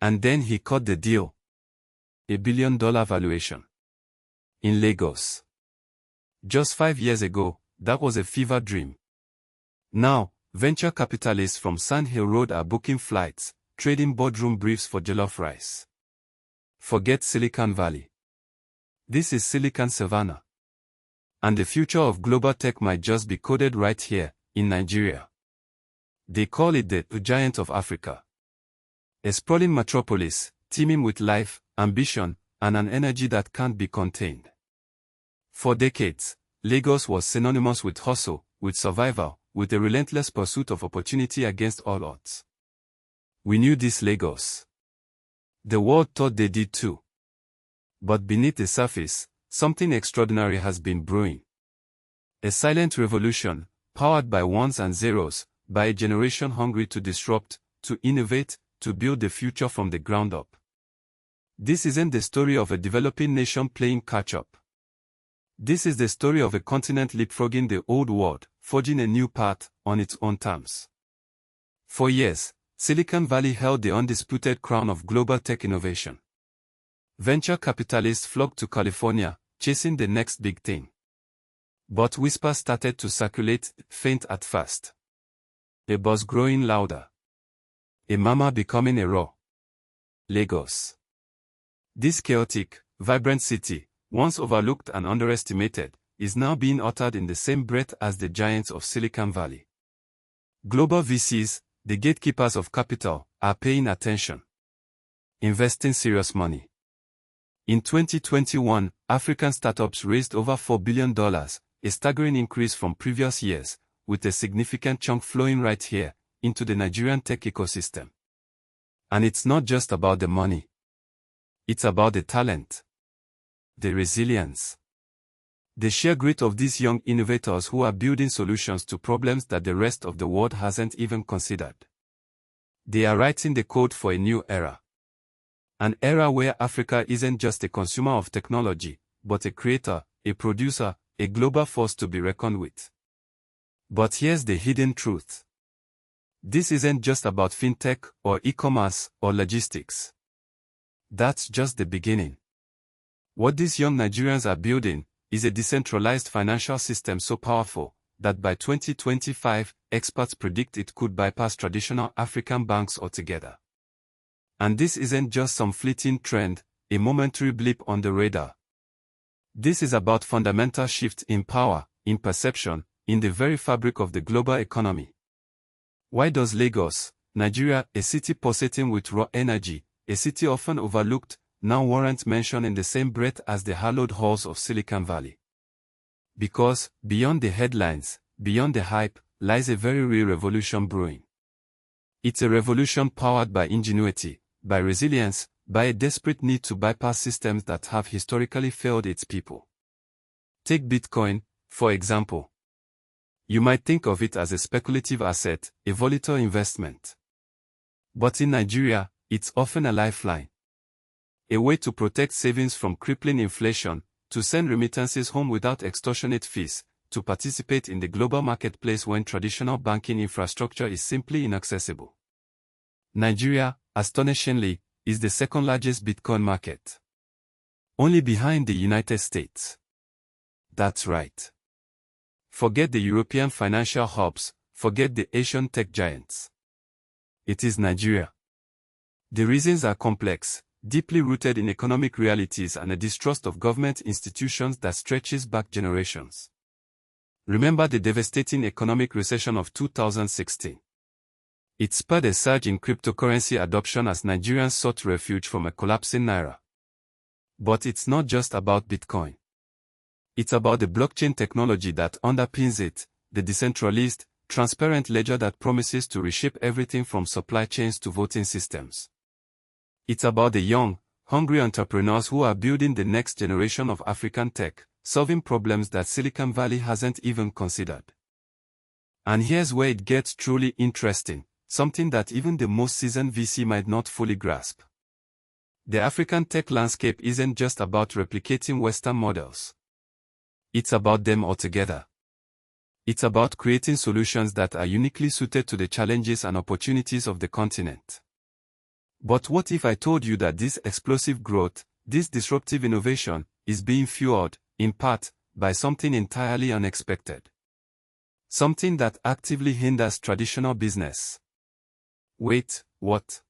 And then he cut the deal. $1 billion valuation. In Lagos. Just 5 years ago, that was a fever dream. Now, venture capitalists from Sand Hill Road are booking flights, trading boardroom briefs for jollof rice. Forget Silicon Valley. This is Silicon Savannah. And the future of global tech might just be coded right here, in Nigeria. They call it the giant of Africa. A sprawling metropolis, teeming with life, ambition, and an energy that can't be contained. For decades, Lagos was synonymous with hustle, with survival, with a relentless pursuit of opportunity against all odds. We knew this Lagos. The world thought they did too. But beneath the surface, something extraordinary has been brewing. A silent revolution, powered by ones and zeros, by a generation hungry to disrupt, to innovate, to build the future from the ground up. This isn't the story of a developing nation playing catch-up. This is the story of a continent leapfrogging the old world, forging a new path, on its own terms. For years, Silicon Valley held the undisputed crown of global tech innovation. Venture capitalists flocked to California, chasing the next big thing. But whispers started to circulate, faint at first. A buzz growing louder. A murmur becoming a roar. Lagos. This chaotic, vibrant city, once overlooked and underestimated, is now being uttered in the same breath as the giants of Silicon Valley. Global VCs, the gatekeepers of capital, are paying attention. Investing serious money. In 2021, African startups raised over $4 billion, a staggering increase from previous years, with a significant chunk flowing right here, into the Nigerian tech ecosystem. And it's not just about the money. It's about the talent. The resilience. The sheer grit of these young innovators who are building solutions to problems that the rest of the world hasn't even considered. They are writing the code for a new era. An era where Africa isn't just a consumer of technology, but a creator, a producer, a global force to be reckoned with. But here's the hidden truth. This isn't just about fintech, or e-commerce, or logistics. That's just the beginning. What these young Nigerians are building is a decentralized financial system so powerful that by 2025, experts predict it could bypass traditional African banks altogether. And this isn't just some fleeting trend, a momentary blip on the radar. This is about fundamental shift in power, in perception, in the very fabric of the global economy. Why does Lagos, Nigeria, a city pulsating with raw energy, a city often overlooked, now warrant mention in the same breath as the hallowed halls of Silicon Valley? Because, beyond the headlines, beyond the hype, lies a very real revolution brewing. It's a revolution powered by ingenuity, by resilience, by a desperate need to bypass systems that have historically failed its people. Take Bitcoin, for example. You might think of it as a speculative asset, a volatile investment. But in Nigeria, it's often a lifeline. A way to protect savings from crippling inflation, to send remittances home without extortionate fees, to participate in the global marketplace when traditional banking infrastructure is simply inaccessible. Nigeria, astonishingly, is the second largest Bitcoin market. Only behind the United States. That's right. Forget the European financial hubs, forget the Asian tech giants. It is Nigeria. The reasons are complex, deeply rooted in economic realities and a distrust of government institutions that stretches back generations. Remember the devastating economic recession of 2016. It spurred a surge in cryptocurrency adoption as Nigerians sought refuge from a collapsing naira. But it's not just about Bitcoin. It's about the blockchain technology that underpins it, the decentralized, transparent ledger that promises to reshape everything from supply chains to voting systems. It's about the young, hungry entrepreneurs who are building the next generation of African tech, solving problems that Silicon Valley hasn't even considered. And here's where it gets truly interesting, something that even the most seasoned VC might not fully grasp. The African tech landscape isn't just about replicating Western models. It's about them altogether. It's about creating solutions that are uniquely suited to the challenges and opportunities of the continent. But what if I told you that this explosive growth, this disruptive innovation, is being fueled, in part, by something entirely unexpected? Something that actively hinders traditional business. Wait, what?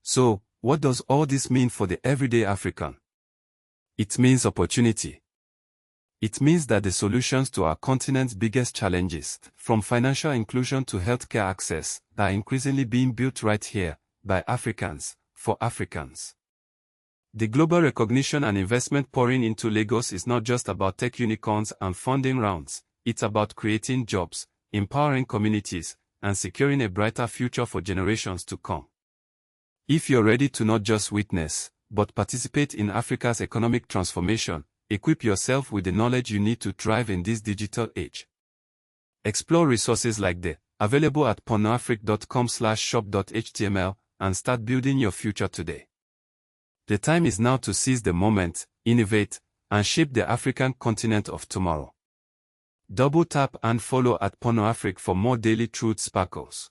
So, what does all this mean for the everyday African? It means opportunity. It means that the solutions to our continent's biggest challenges, from financial inclusion to healthcare access, are increasingly being built right here, by Africans, for Africans. The global recognition and investment pouring into Lagos is not just about tech unicorns and funding rounds, it's about creating jobs, empowering communities, and securing a brighter future for generations to come. If you're ready to not just witness, but participate in Africa's economic transformation, equip yourself with the knowledge you need to thrive in this digital age. Explore resources like the available at pornoafric.com/shop.html and start building your future today. The time is now to seize the moment, innovate, and shape the African continent of tomorrow. Double tap and follow at pornoafric for more daily truth sparkles.